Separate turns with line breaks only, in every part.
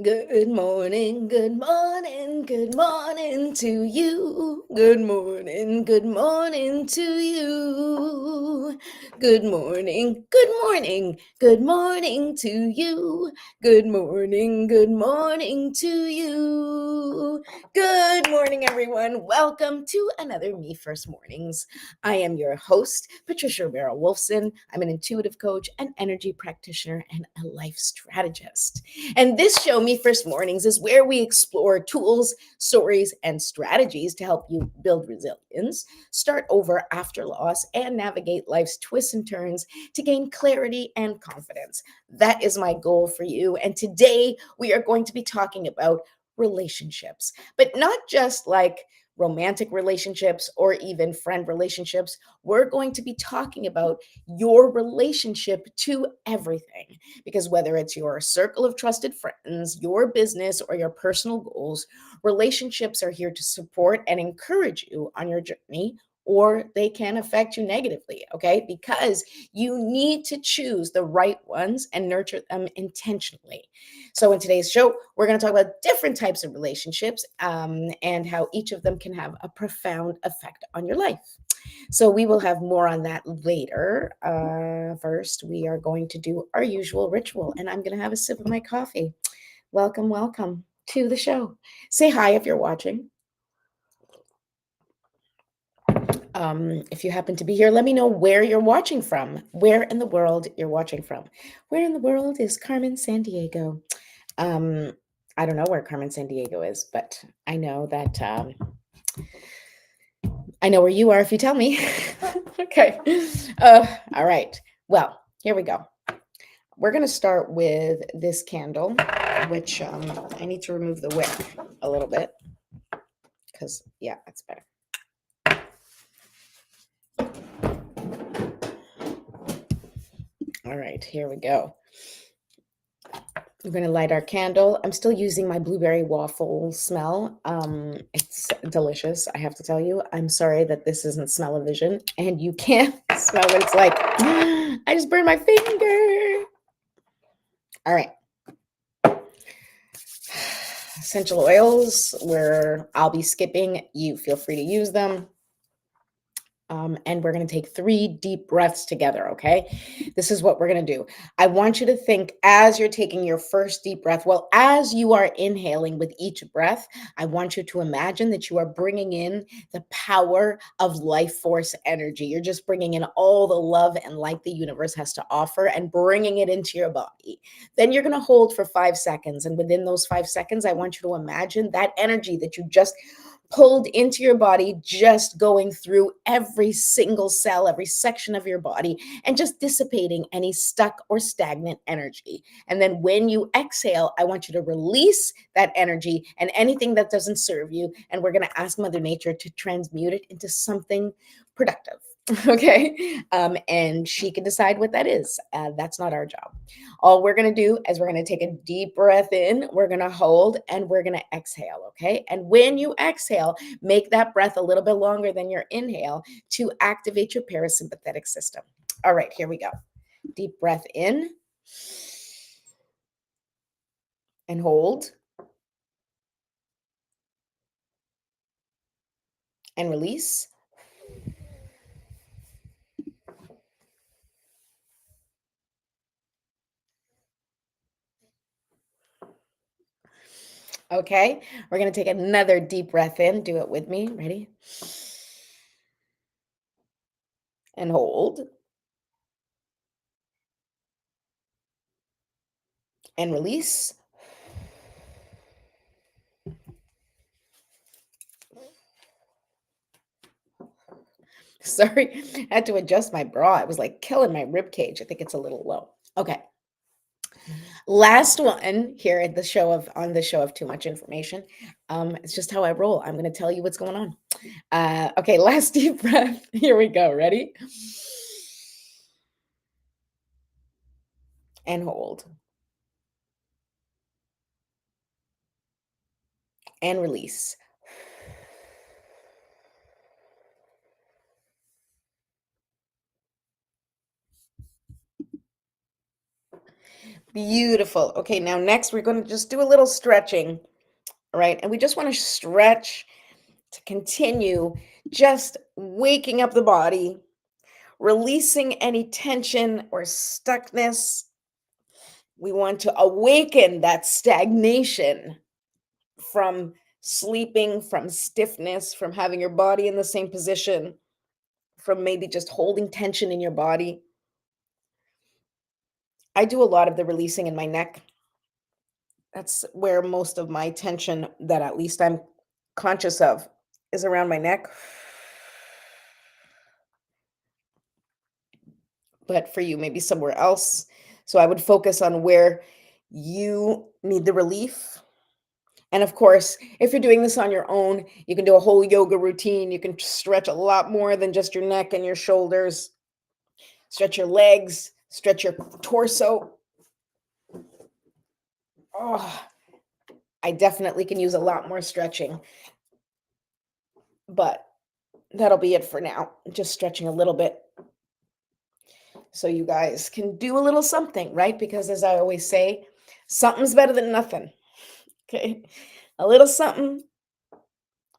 Good morning, good morning, good morning to you. Good morning to you. Good morning to you. Good morning to you. Good morning, everyone. Welcome to another Me First Mornings. I am your host, Patricia Rivera Wolfson. I'm an intuitive coach, an energy practitioner, and a life strategist. And this show, Me First Mornings, is where we explore tools, stories, and strategies to help you build resilience, start over after loss, and navigate life's twists and turns to gain clarity and confidence. That is my goal for you. And today we are going to be talking about relationships, but not just like romantic relationships or even friend relationships. We're going to be talking about your relationship to everything. Because whether it's your circle of trusted friends, your business, or your personal goals, relationships are here to support and encourage you on your journey, or they can affect you negatively, okay? Because you need to choose the right ones and nurture them intentionally. So, in today's show, we're going to talk about different types of relationships and how each of them can have a profound effect on your life. So we will have more on that later. First, we are going to do our usual ritual, and I'm going to have a sip of my coffee. Welcome, welcome to the show. Say hi if you're watching. If you happen to be here, let me know where you're watching from, where in the world you're watching from. Where in the world is Carmen San Diego? Um, I don't know where Carmen San Diego is, but I know that I know where you are if you tell me. Okay. All right. Well, here we go. We're going to start with this candle, which I need to remove the wick a little bit because, yeah, that's better. All right, here we go. We're going to light our candle. I'm still using my blueberry waffle smell. It's delicious, I have to tell you. I'm sorry that this isn't smell-o-vision and you can't smell what it's like. I just burned my finger. All right. Essential oils, where I'll be skipping, you feel free to use them. And we're going to take 3 deep breaths together, okay? This is what we're going to do. I want you to think as you're taking your first deep breath, well, as you are inhaling with each breath, I want you to imagine that you are bringing in the power of life force energy. You're just bringing in all the love and light the universe has to offer and bringing it into your body. Then you're going to hold for 5 seconds. And within those 5 seconds, I want you to imagine that energy that you just pulled into your body, just going through every single cell, every section of your body, and just dissipating any stuck or stagnant energy. And then when you exhale, I want you to release that energy and anything that doesn't serve you. And we're going to ask Mother Nature to transmute it into something productive. Okay. And she can decide what that is. That's not our job. All we're going to do is we're going to take a deep breath in, we're going to hold, and we're going to exhale. Okay. And when you exhale, make that breath a little bit longer than your inhale to activate your parasympathetic system. All right, here we go. Deep breath in and hold and release. Okay, we're going to take another deep breath in. Do it with me. Ready? And hold and release. Sorry, I had to adjust my bra. It was like killing my rib cage. I think it's a little low. Okay. Last one here at the show of on the show of too much information. It's just how I roll. I'm going to tell you what's going on. Okay, last deep breath. Here we go. Ready? And hold and release. Beautiful. Okay, now next we're going to just do a little stretching, all right? And we just want to stretch to continue just waking up the body, releasing any tension or stuckness. We want to awaken that stagnation from sleeping, from stiffness, from having your body in the same position, from maybe just holding tension in your body. I do a lot of the releasing in my neck. That's where most of my tension, that at least I'm conscious of, is around my neck. But for you, maybe somewhere else. So I would focus on where you need the relief. And of course, if you're doing this on your own, you can do a whole yoga routine. You can stretch a lot more than just your neck and your shoulders. Stretch your legs, stretch your torso. Oh, I definitely can use a lot more stretching, but that'll be it for now. Just stretching a little bit so you guys can do a little something, right? Because as I always say, something's better than nothing. Okay. A little something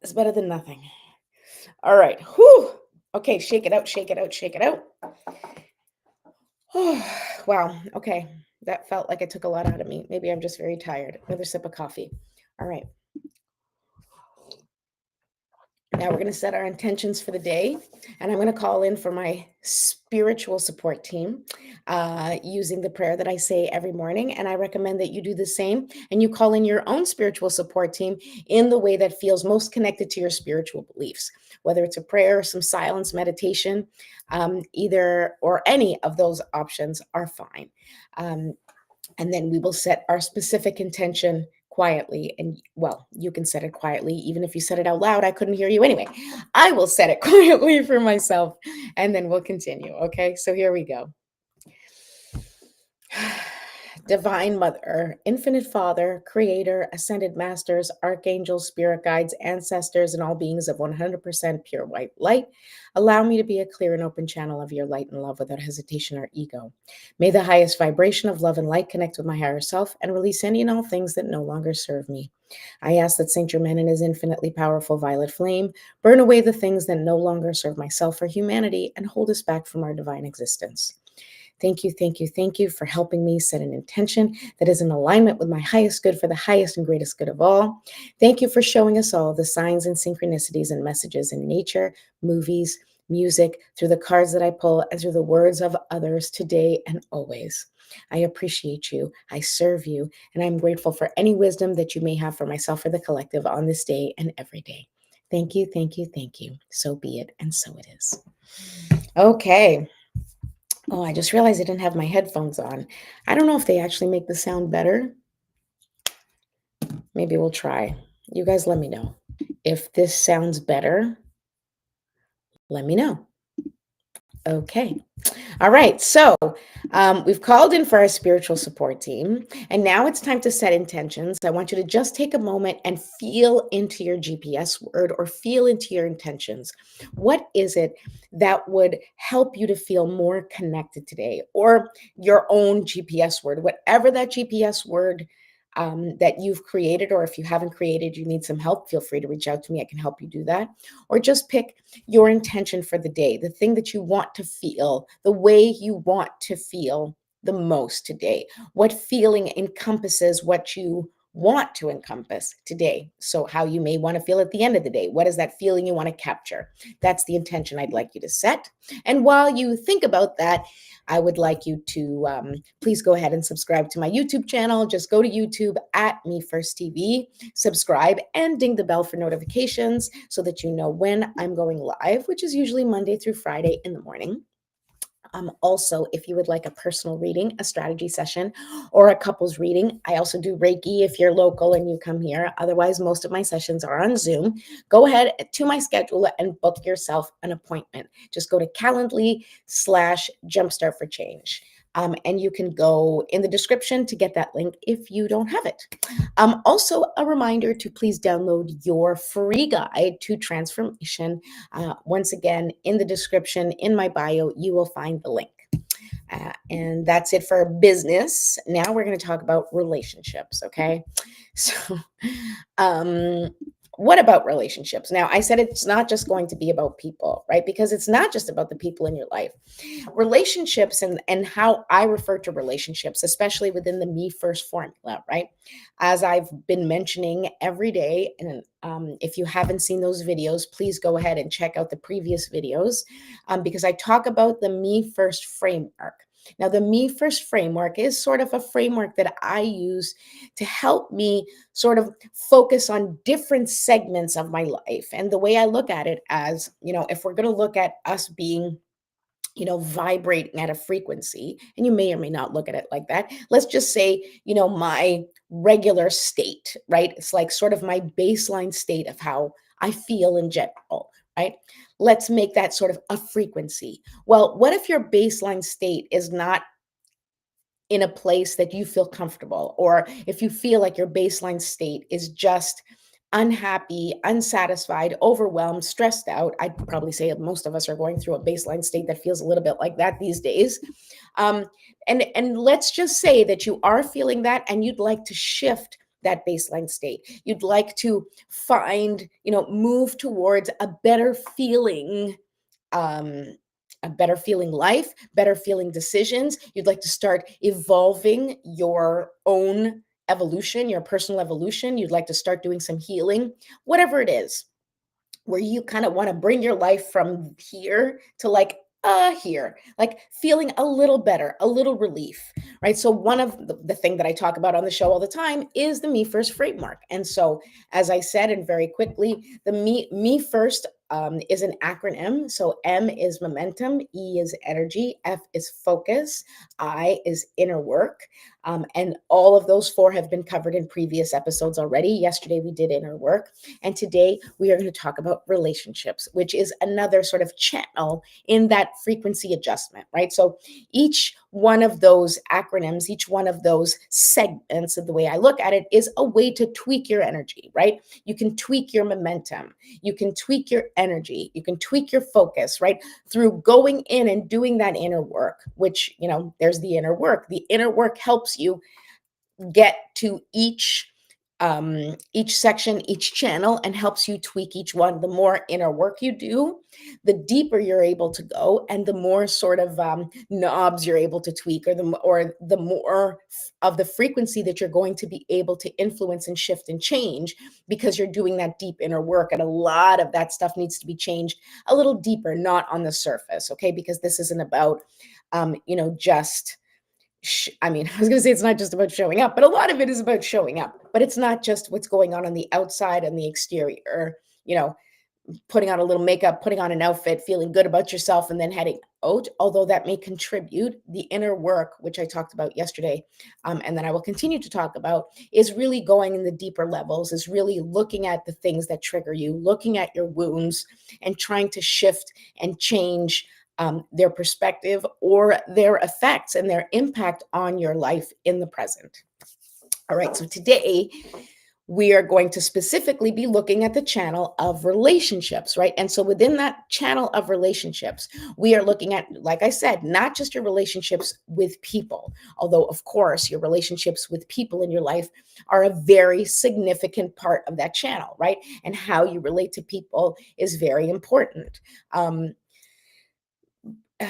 is better than nothing. All right. Whew. Okay. Shake it out, shake it out, shake it out. Wow. Okay. That felt like it took a lot out of me. Maybe I'm just very tired. Another sip of coffee. All right. Now we're going to set our intentions for the day, and I'm going to call in for my spiritual support team using the prayer that I say every morning. And I recommend that you do the same and you call in your own spiritual support team in the way that feels most connected to your spiritual beliefs, whether it's a prayer, some silence, meditation, either or any of those options are fine. And then we will set our specific intention quietly. And well, you can set it quietly. Even if you said it out loud, I couldn't hear you anyway. I will set it quietly for myself and then we'll continue. Okay. So here we go. Divine Mother, Infinite Father, Creator, Ascended Masters, Archangels, Spirit Guides, Ancestors, and all beings of 100% pure white light, allow me to be a clear and open channel of your light and love without hesitation or ego. May the highest vibration of love and light connect with my higher self and release any and all things that no longer serve me. I ask that Saint Germain and his infinitely powerful violet flame burn away the things that no longer serve myself or humanity and hold us back from our divine existence. Thank you, thank you, thank you for helping me set an intention that is in alignment with my highest good for the highest and greatest good of all. Thank you for showing us all the signs and synchronicities and messages in nature, movies, music, through the cards that I pull, and through the words of others today and always. I appreciate you, I serve you, and I'm grateful for any wisdom that you may have for myself or the collective on this day and every day. Thank you, thank you, thank you. So be it, and so it is. Okay. Oh, I just realized I didn't have my headphones on. I don't know if they actually make the sound better. Maybe we'll try. You guys let me know. If this sounds better, let me know. Okay. All right. So we've called in for our spiritual support team, and now it's time to set intentions. I want you to just take a moment and feel into your GPS word or feel into your intentions. What is it that would help you to feel more connected today, or your own GPS word, whatever that GPS word that you've created, or if you haven't created, you need some help, feel free to reach out to me. I can help you do that. Or just pick your intention for the day, the thing that you want to feel, the way you want to feel the most today. What feeling encompasses what you want to encompass today? So, how you may want to feel at the end of the day. What is that feeling you want to capture? That's the intention I'd like you to set. And while you think about that, I would like you to please go ahead and subscribe to my YouTube channel. Just go to YouTube at Me First TV, subscribe, and ding the bell for notifications so that you know when I'm going live, which is usually Monday through Friday in the morning. Also, if you would like a personal reading, a strategy session, or a couples reading, I also do Reiki if you're local and you come here. Otherwise, most of my sessions are on Zoom. Go ahead to my schedule and book yourself an appointment. Just go to Calendly/Jumpstart for Change. And you can go in the description to get that link if you don't have it. Also, a reminder to please download your free guide to transformation. Once again, in the description, in my bio, you will find the link. And that's it for business. Now we're going to talk about relationships, okay? So, um, what about relationships? Now, I said it's not just going to be about people, right? Because it's not just about the people in your life. Relationships and how I refer to relationships, especially within the me first formula, right? As I've been mentioning every day, and if you haven't seen those videos, please go ahead and check out the previous videos, because I talk about the me first framework. Now, the me first framework is sort of a framework that I use to help me sort of focus on different segments of my life. And the way I look at it as, if we're going to look at us being vibrating at a frequency, and you may or may not look at it like that. Let's just say, my regular state, right? It's like sort of my baseline state of how I feel in general, right? Let's make that sort of a frequency. Well, what if your baseline state is not in a place that you feel comfortable, or if you feel like your baseline state is just unhappy, unsatisfied, overwhelmed, stressed out? I'd probably say most of us are going through a baseline state that feels a little bit like that these days. Um, and let's just say that you are feeling that and you'd like to shift that baseline state. You'd like to find, move towards um, a better feeling life, better feeling decisions. You'd like to start evolving your own evolution, your personal evolution. You'd like to start doing some healing, whatever it is, where you kind of want to bring your life from here to like here, like feeling a little better, a little relief, right? So one of the thing that I talk about on the show all the time is the me first framework. And so, as I said, and very quickly, the me first is an acronym. So M is momentum, E is energy, F is focus, I is inner work. And all of those four have been covered in previous episodes already. Yesterday we did inner work, and today we are going to talk about relationships, which is another sort of channel in that frequency adjustment, right? So each one of those acronyms, each one of those segments of the way I look at it is a way to tweak your energy, right? You can tweak your momentum, you can tweak your energy, you can tweak your focus, right? Through going in and doing that inner work, which, there's the inner work. The inner work helps you get to each section, each channel, and helps you tweak each one. The more inner work you do, the deeper you're able to go, and the more sort of knobs you're able to tweak, or the more of the frequency that you're going to be able to influence and shift and change, because you're doing that deep inner work. And a lot of that stuff needs to be changed a little deeper, not on the surface, okay? Because this isn't about just I was going to say it's not just about showing up, but a lot of it is about showing up. But it's not just what's going on the outside and the exterior, you know, putting on a little makeup, putting on an outfit, feeling good about yourself, and then heading out, although that may contribute. The inner work, which I talked about yesterday, and then I will continue to talk about, is really going in the deeper levels, is really looking at the things that trigger you, looking at your wounds, and trying to shift and change their perspective or their effects and their impact on your life in the present. All right, so today we are going to specifically be looking at the channel of relationships, right? And so within that channel of relationships, we are looking at, like I said, not just your relationships with people, although, of course, your relationships with people in your life are a very significant part of that channel, right? And how you relate to people is very important.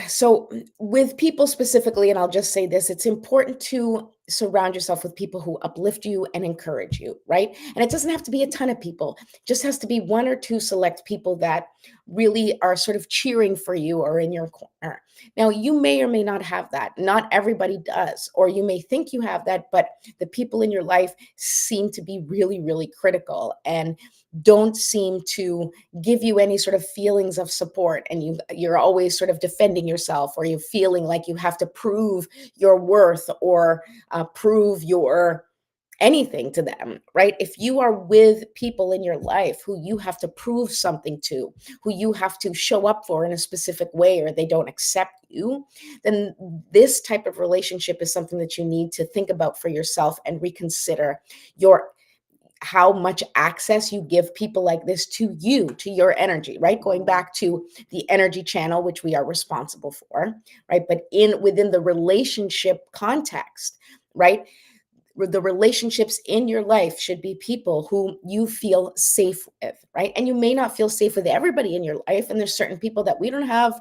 So with people specifically, and I'll just say this, it's important to surround yourself with people who uplift you and encourage you, right? And it doesn't have to be a ton of people. It just has to be one or two select people that really are sort of cheering for you or in your corner. Now, you may or may not have that. Not everybody does, or you may think you have that, but the people in your life seem to be really, really critical and don't seem to give you any sort of feelings of support, and you're always sort of defending yourself, or you're feeling like you have to prove your worth, or prove your anything to them, right? If you are with people in your life who you have to prove something to, who you have to show up for in a specific way, or they don't accept you, then this type of relationship is something that you need to think about for yourself and reconsider your how much access you give people like this to you, to your energy, right? Going back to the energy channel, which we are responsible for, right? But within the relationship context, right? The relationships in your life should be people who you feel safe with, right? And you may not feel safe with everybody in your life. And there's certain people that we don't have.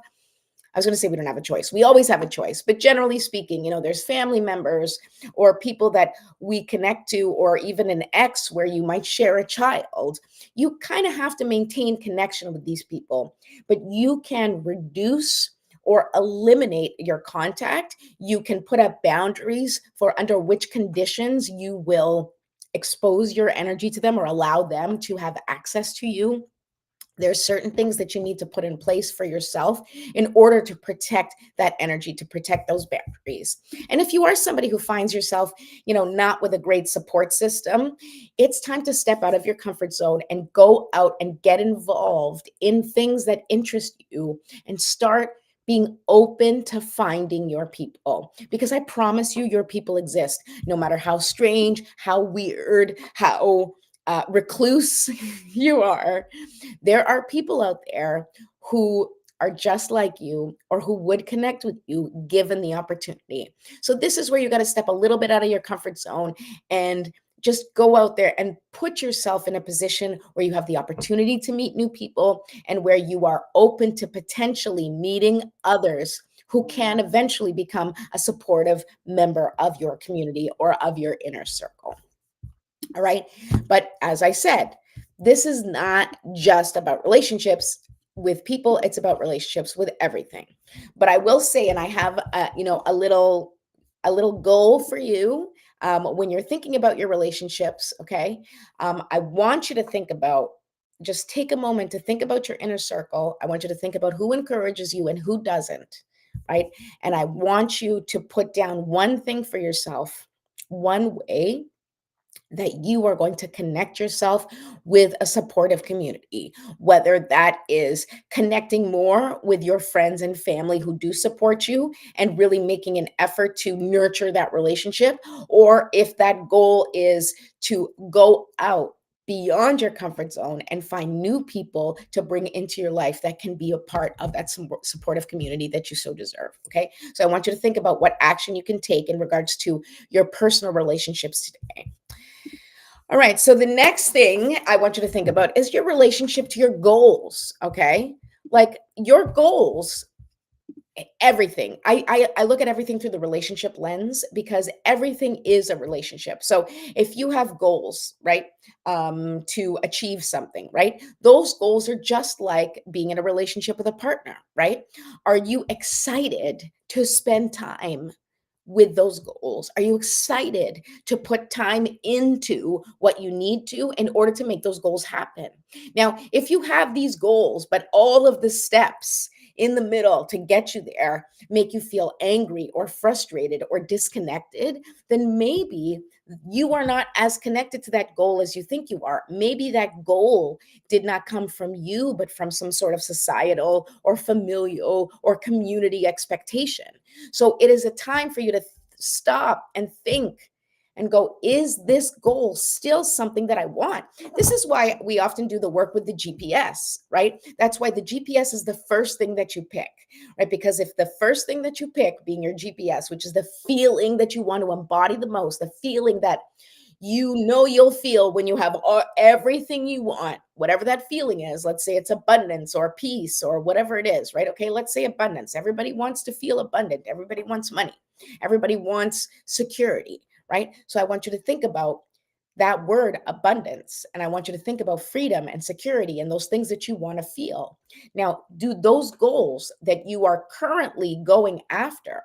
I was going to say we don't have a choice. We always have a choice. But generally speaking, there's family members or people that we connect to, or even an ex where you might share a child. You kind of have to maintain connection with these people, but you can reduce or eliminate your contact. You can put up boundaries for under which conditions you will expose your energy to them or allow them to have access to you. There's certain things that you need to put in place for yourself in order to protect that energy, to protect those boundaries. And if you are somebody who finds yourself, not with a great support system, it's time to step out of your comfort zone and go out and get involved in things that interest you and start being open to finding your people. Because I promise you, your people exist, no matter how strange, how weird, how recluse you are. There are people out there who are just like you or who would connect with you given the opportunity. So this is where you got to step a little bit out of your comfort zone and just go out there and put yourself in a position where you have the opportunity to meet new people and where you are open to potentially meeting others who can eventually become a supportive member of your community or of your inner circle. All right. But as I said, this is not just about relationships with people, it's about relationships with everything. But I will say, and I have a little goal for you when you're thinking about your relationships. Okay. I want you to think about, just take a moment to think about your inner circle. I want you to think about who encourages you and who doesn't. Right. And I want you to put down one thing for yourself, one way that you are going to connect yourself with a supportive community, whether that is connecting more with your friends and family who do support you and really making an effort to nurture that relationship, or if that goal is to go out beyond your comfort zone and find new people to bring into your life that can be a part of that supportive community that you so deserve. Okay. So I want you to think about what action you can take in regards to your personal relationships today. All right. So the next thing I want you to think about is your relationship to your goals. Okay. Like your goals, everything. I look at everything through the relationship lens because everything is a relationship. So if you have goals, right, to achieve something, right, those goals are just like being in a relationship with a partner, right? Are you excited to spend time with those goals? Are you excited to put time into what you need to in order to make those goals happen? Now, if you have these goals, but all of the steps in the middle to get you there make you feel angry or frustrated or disconnected, then maybe you are not as connected to that goal as you think you are. Maybe that goal did not come from you, but from some sort of societal or familial or community expectation. So it is a time for you to stop and think and go, is this goal still something that I want? This is why we often do the work with the GPS, right? That's why the GPS is the first thing that you pick, right? Because if the first thing that you pick being your GPS, which is the feeling that you want to embody the most, the feeling that you'll feel when you have everything you want, whatever that feeling is. Let's say it's abundance or peace or whatever it is, right? Okay, let's say abundance. Everybody wants to feel abundant. Everybody wants money. Everybody wants security, right? So I want you to think about that word abundance, and I want you to think about freedom and security and those things that you want to feel. Now, do those goals that you are currently going after,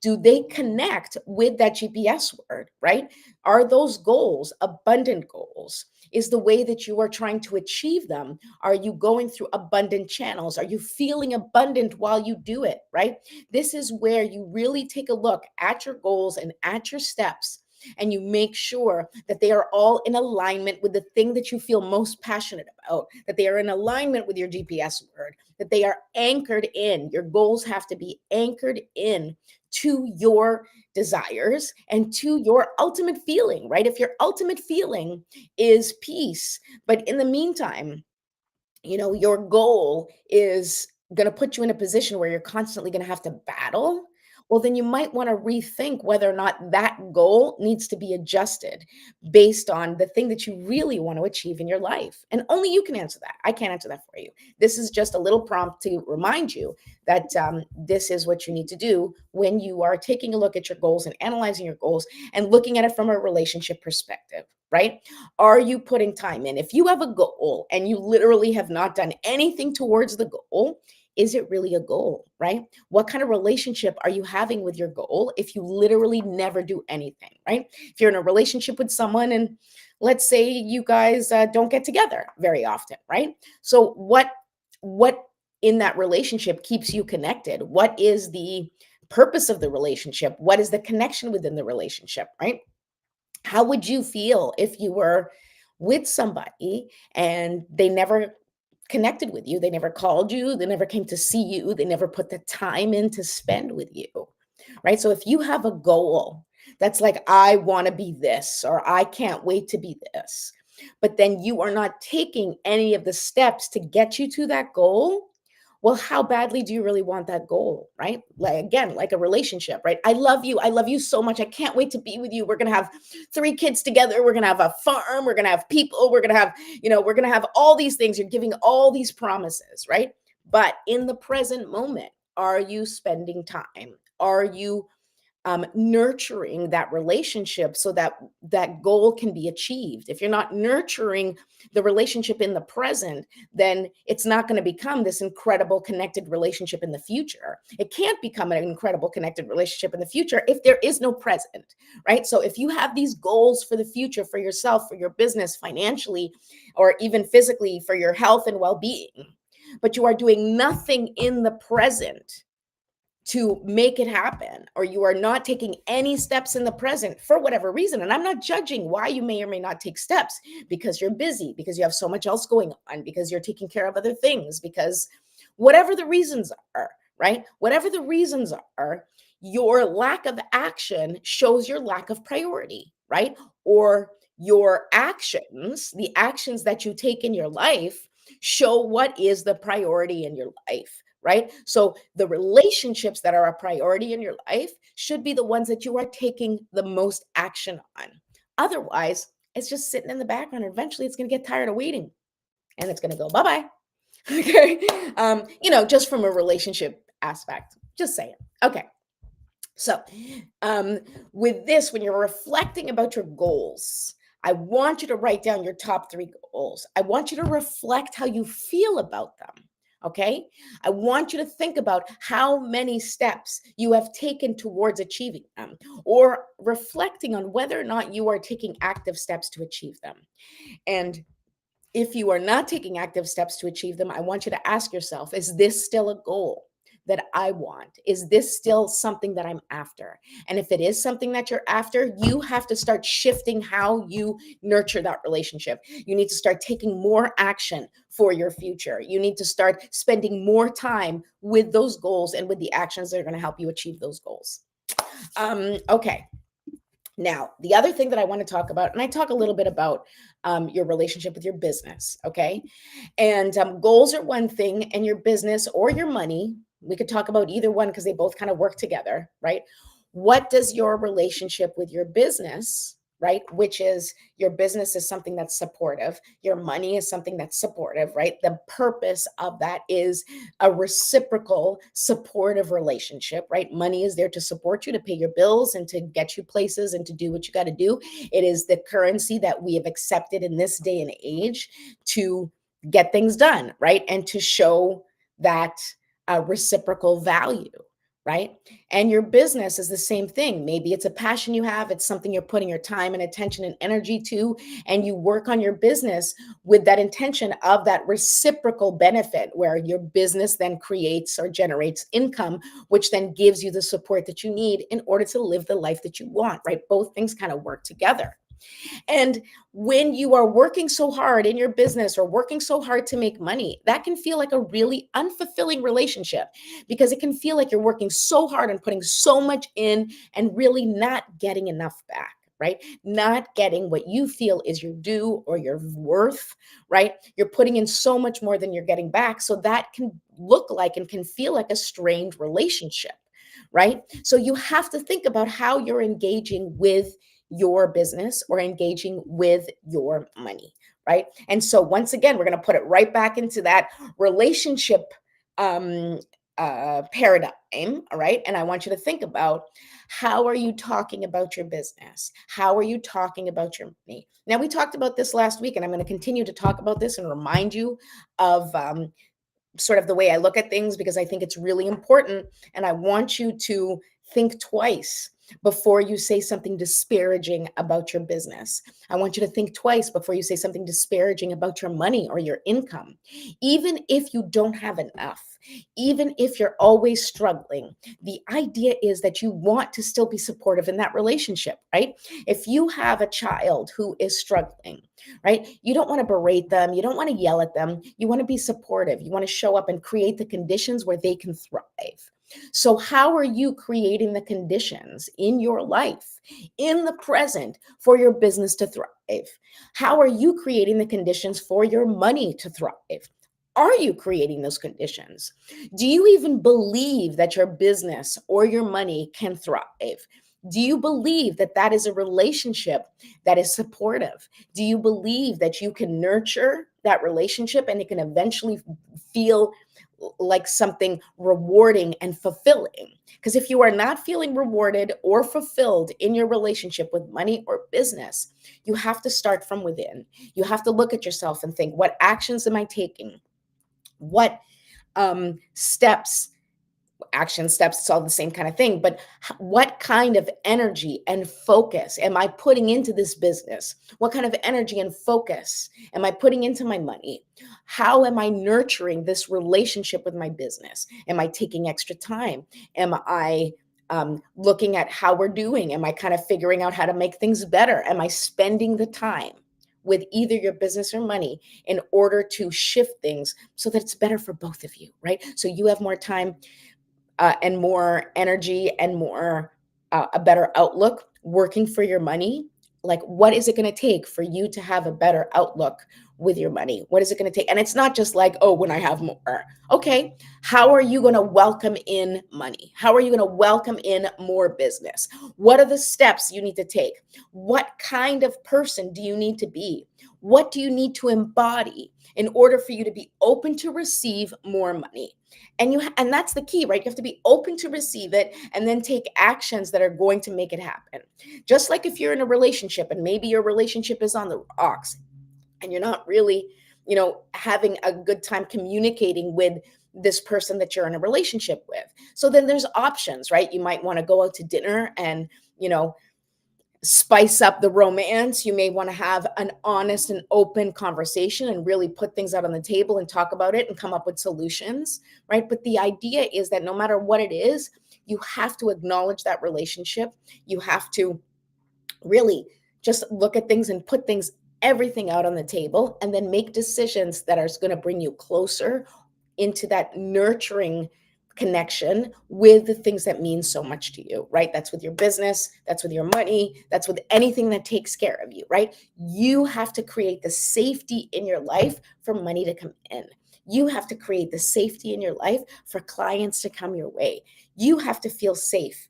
do they connect with that GPS word, right? Are those goals abundant goals? Is the way that you are trying to achieve them, are you going through abundant channels? Are you feeling abundant while you do it, right? This is where you really take a look at your goals and at your steps, and you make sure that they are all in alignment with the thing that you feel most passionate about, that they are in alignment with your GPS word, that they are anchored in. Your goals have to be anchored in to your desires and to your ultimate feeling, right? If your ultimate feeling is peace, but in the meantime, your goal is going to put you in a position where you're constantly going to have to battle, well, then you might want to rethink whether or not that goal needs to be adjusted based on the thing that you really want to achieve in your life. And only you can answer that. I can't answer that for you. This is just a little prompt to remind you that this is what you need to do when you are taking a look at your goals and analyzing your goals and looking at it from a relationship perspective, right? Are you putting time in? If you have a goal and you literally have not done anything towards the goal, is it really a goal, right? What kind of relationship are you having with your goal if you literally never do anything, right? If you're in a relationship with someone and let's say you guys don't get together very often, right? So what in that relationship keeps you connected? What is the purpose of the relationship? What is the connection within the relationship, right? How would you feel if you were with somebody and they never connected with you? They never called you, they never came to see you, they never put the time in to spend with you, right? So if you have a goal that's like, I want to be this, or I can't wait to be this, but then you are not taking any of the steps to get you to that goal, well, how badly do you really want that goal, right? Like, again, like a relationship, right? I love you. I love you so much. I can't wait to be with you. We're going to have 3 kids together. We're going to have a farm. We're going to have people. We're going to have, we're going to have all these things. You're giving all these promises, right? But in the present moment, are you spending time? Are you nurturing that relationship so that that goal can be achieved? If you're not nurturing the relationship in the present, then it's not going to become this incredible connected relationship in the future. It can't become an incredible connected relationship in the future if there is no present, right? So if you have these goals for the future, for yourself, for your business, financially, or even physically, for your health and well-being, but you are doing nothing in the present to make it happen, or you are not taking any steps in the present for whatever reason. And I'm not judging why you may or may not take steps, because you're busy, because you have so much else going on, because you're taking care of other things, because whatever the reasons are, right? Whatever the reasons are, your lack of action shows your lack of priority, right? Or your actions, the actions that you take in your life, show what is the priority in your life, right? So the relationships that are a priority in your life should be the ones that you are taking the most action on. Otherwise, it's just sitting in the background. And eventually, it's going to get tired of waiting, and it's going to go bye bye. Okay, just from a relationship aspect. Just saying. Okay. So, with this, when you're reflecting about your goals, I want you to write down your top 3 goals. I want you to reflect how you feel about them. Okay. I want you to think about how many steps you have taken towards achieving them, or reflecting on whether or not you are taking active steps to achieve them. And if you are not taking active steps to achieve them, I want you to ask yourself, is this still a goal that I want? Is this still something that I'm after? And if it is something that you're after, you have to start shifting how you nurture that relationship. You need to start taking more action for your future. You need to start spending more time with those goals and with the actions that are going to help you achieve those goals. Okay. Now, the other thing that I want to talk about, and I talk a little bit about your relationship with your business, okay? And goals are one thing, and your business or your money, we could talk about either one because they both kind of work together, right? What does your relationship with your business, right? Which is, your business is something that's supportive, your money is something that's supportive, right? The purpose of that is a reciprocal supportive relationship, right? Money is there to support you, to pay your bills and to get you places and to do what you got to do. It is the currency that we have accepted in this day and age to get things done, right? And to show that reciprocal value, right? And your business is the same thing. Maybe it's a passion you have, it's something you're putting your time and attention and energy to, and you work on your business with that intention of that reciprocal benefit, where your business then creates or generates income, which then gives you the support that you need in order to live the life that you want, right? Both things kind of work together. And when you are working so hard in your business or working so hard to make money, that can feel like a really unfulfilling relationship, because it can feel like you're working so hard and putting so much in and really not getting enough back. Right? Not getting what you feel is your due or your worth, right? You're putting in so much more than you're getting back. So that can look like and can feel like a strained relationship, right? So you have to think about how you're engaging with your business or engaging with your money, right? And so once again, we're going to put it right back into that relationship um, paradigm, all right? And I want you to think about, how are you talking about your business? How are you talking about your money? Now, we talked about this last week, and I'm going to continue to talk about this and remind you of sort of the way I look at things, because I think it's really important. And I want you to think twice before you say something disparaging about your business. I want you to think twice before you say something disparaging about your money or your income. Even if you don't have enough, even if you're always struggling, the idea is that you want to still be supportive in that relationship, right? If you have a child who is struggling, right? You don't want to berate them. You don't want to yell at them. You want to be supportive. You want to show up and create the conditions where they can thrive. So, how are you creating the conditions in your life, in the present, for your business to thrive? How are you creating the conditions for your money to thrive? Are you creating those conditions? Do you even believe that your business or your money can thrive? Do you believe that that is a relationship that is supportive? Do you believe that you can nurture that relationship and it can eventually feel like something rewarding and fulfilling? Because if you are not feeling rewarded or fulfilled in your relationship with money or business, you have to start from within. You have to look at yourself and think, what actions am I taking? What steps, action steps, it's all the same kind of thing, but what kind of energy and focus am I putting into this business? What kind of energy and focus am I putting into my money? How am I nurturing this relationship with my business? Am I taking extra time? Am I looking at how we're doing? Am I kind of figuring out how to make things better? Am I spending the time with either your business or money in order to shift things so that it's better for both of you, right? So you have more time and more energy and more a better outlook working for your money. Like, what is it going to take for you to have a better outlook with your money? What is it going to take? And it's not just like, oh, when I have more. Okay, how are you going to welcome in money? How are you going to welcome in more business? What are the steps you need to take? What kind of person do you need to be? What do you need to embody in order for you to be open to receive more money? And that's the key, right? You have to be open to receive it and then take actions that are going to make it happen. Just like if you're in a relationship and maybe your relationship is on the rocks and you're not really, having a good time communicating with this person that you're in a relationship with. So then there's options, right? You might want to go out to dinner and, spice up the romance. You may want to have an honest and open conversation and really put things out on the table and talk about it and come up with solutions, right? But the idea is that no matter what it is, you have to acknowledge that relationship. You have to really just look at things and put things, everything out on the table, and then make decisions that are going to bring you closer into that nurturing connection with the things that mean so much to you, right? That's with your business, that's with your money, that's with anything that takes care of you, right? You have to create the safety in your life for money to come in. You have to create the safety in your life for clients to come your way. You have to feel safe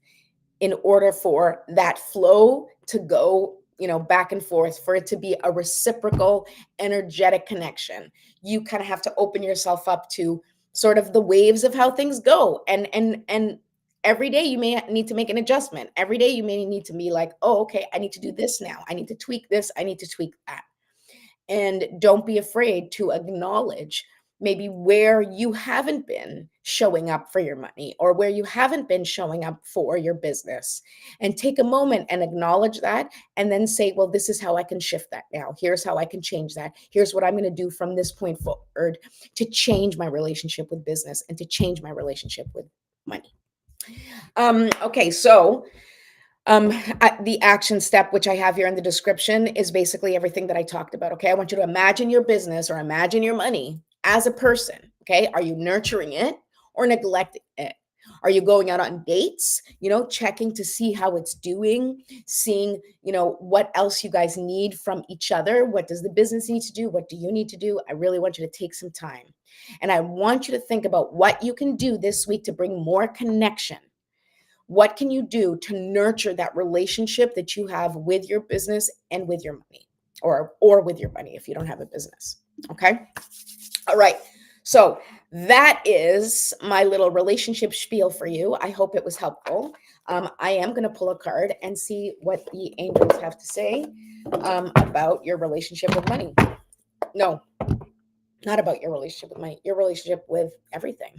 in order for that flow to go, back and forth, for it to be a reciprocal energetic connection. You kind of have to open yourself up to sort of the waves of how things go. And every day you may need to make an adjustment. Every day you may need to be like, oh, okay, I need to do this now. I need to tweak this. I need to tweak that. And don't be afraid to acknowledge maybe where you haven't been showing up for your money or where you haven't been showing up for your business. And take a moment and acknowledge that, and then say, well, this is how I can shift that now. Here's how I can change that. Here's what I'm going to do from this point forward to change my relationship with business and to change my relationship with money. Okay, so The action step, which I have here in the description, is basically everything that I talked about. Okay. I want you to imagine your business or imagine your money as a person. Okay. Are you nurturing it or neglecting it? Are you going out on dates, checking to see how it's doing, seeing, what else you guys need from each other? What does the business need to do? What do you need to do? I really want you to take some time. And I want you to think about what you can do this week to bring more connection. What can you do to nurture that relationship that you have with your business and with your money, or with your money if you don't have a business? Okay. All right. So that is my little relationship spiel for you. I hope it was helpful. I am going to pull a card and see what the angels have to say about your relationship with money. No, not about your relationship with money, your relationship with everything.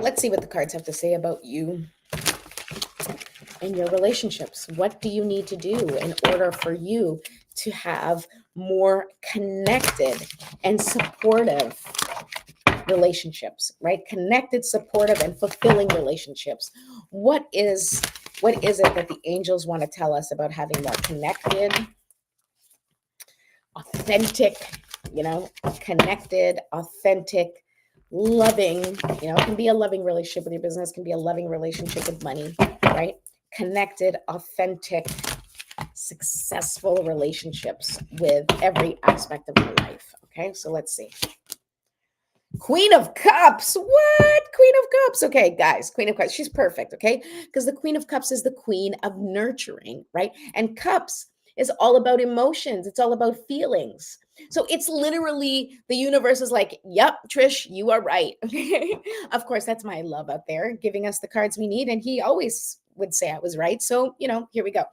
Let's see what the cards have to say about you and your relationships. What do you need to do in order for you to have more connected and supportive relationships, right? Connected, supportive, and fulfilling relationships. What is it that the angels want to tell us about having more connected, authentic, connected, authentic, loving, it can be a loving relationship with your business, can be a loving relationship with money, right? Connected, authentic, successful relationships with every aspect of your life. Okay, so let's see. Queen of Cups. What? Queen of Cups. Okay, guys, Queen of Cups. She's perfect, okay? Because the Queen of Cups is the queen of nurturing, right? And Cups is all about emotions. It's all about feelings. So it's literally the universe is like, yep, Trish, you are right. Of course, that's my love out there, giving us the cards we need. And he always would say I was right. So, here we go.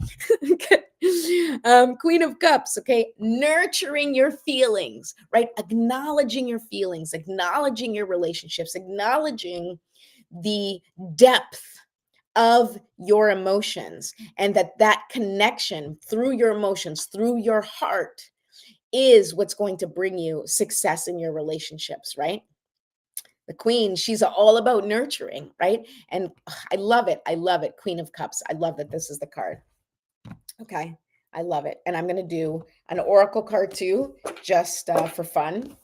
Queen of Cups, okay? Nurturing your feelings, right? Acknowledging your feelings, acknowledging your relationships, acknowledging the depth of your emotions, and that connection through your emotions, through your heart, is what's going to bring you success in your relationships, right? The queen, she's all about nurturing, right? And I love it. I love it. Queen of Cups. I love that this is the card. Okay. I love it. And I'm going to do an oracle card too, just for fun.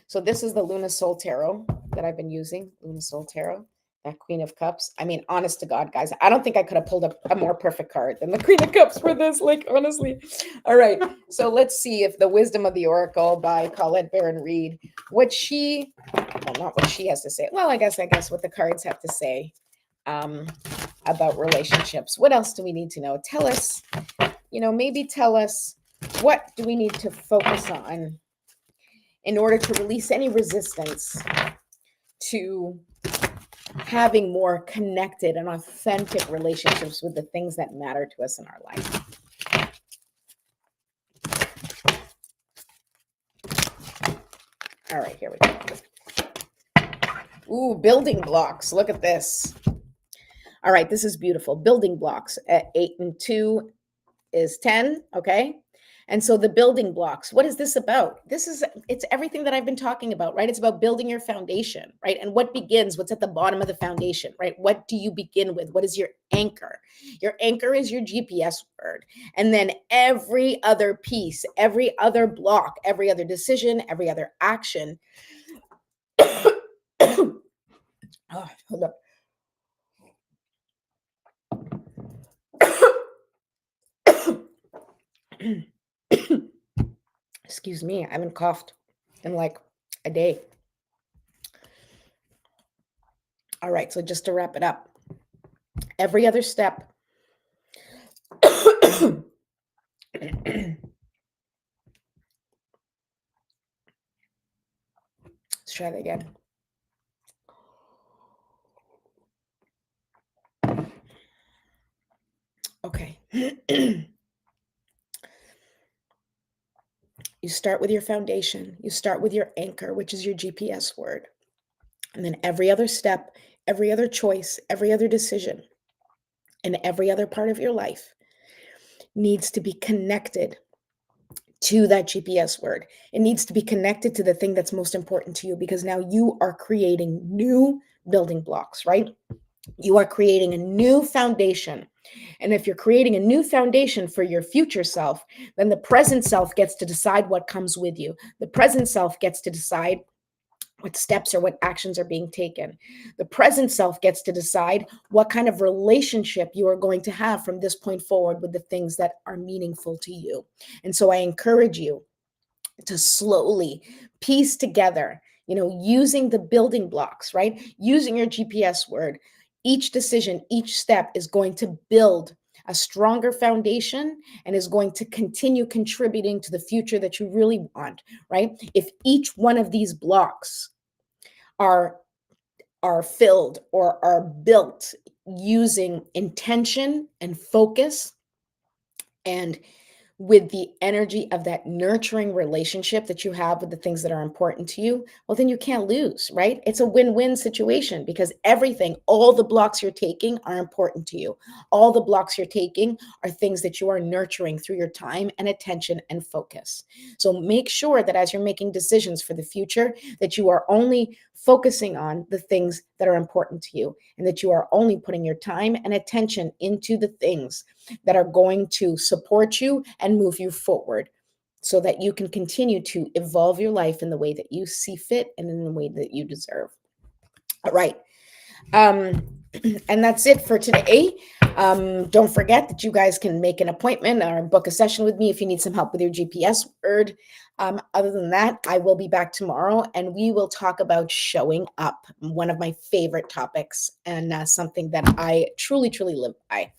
So this is the Luna Soul Tarot that I've been using. Luna Soul Tarot, that Queen of Cups. I mean, honest to God, guys, I don't think I could have pulled a more perfect card than the Queen of Cups for this, like, honestly. All right. So let's see if the Wisdom of the Oracle by Colette Baron Reed, not what she has to say. Well, I guess what the cards have to say about relationships. What else do we need to know? Tell us, maybe tell us, what do we need to focus on in order to release any resistance to having more connected and authentic relationships with the things that matter to us in our life. All right, here we go. Ooh, building blocks. Look at this. All right, this is beautiful. Building blocks. 8 and 2 is 10, okay? And so the building blocks, what is this about? It's everything that I've been talking about, right? It's about building your foundation, right? And what's at the bottom of the foundation, right? What do you begin with? What is your anchor? Your anchor is your GPS word. And then every other piece, every other block, every other decision, every other action. Oh, hold up. Excuse me, I haven't coughed in like a day. All right, so just to wrap it up, every other step. Let's try that again. Okay. You start with your foundation. You start with your anchor, which is your GPS word. And then every other step, every other choice, every other decision, and every other part of your life needs to be connected to that GPS word. It needs to be connected to the thing that's most important to you, because now you are creating new building blocks, right? You are creating a new foundation. And if you're creating a new foundation for your future self, then the present self gets to decide what comes with you. The present self gets to decide what steps or what actions are being taken. The present self gets to decide what kind of relationship you are going to have from this point forward with the things that are meaningful to you. And so I encourage you to slowly piece together, using the building blocks, right? Using your GPS word. Each decision, each step is going to build a stronger foundation and is going to continue contributing to the future that you really want, right? If each one of these blocks are filled or are built using intention and focus and with the energy of that nurturing relationship that you have with the things that are important to you, well, then you can't lose, right? It's a win-win situation because everything, all the blocks you're taking are important to you. All the blocks you're taking are things that you are nurturing through your time and attention and focus. So make sure that as you're making decisions for the future, that you are only focusing on the things that are important to you and that you are only putting your time and attention into the things that are going to support you and move you forward so that you can continue to evolve your life in the way that you see fit and in the way that you deserve. All right. Um, and that's it for today. Don't forget that you guys can make an appointment or book a session with me if you need some help with your GPS word. Other than that, I will be back tomorrow and we will talk about showing up, one of my favorite topics and something that I truly, truly live by.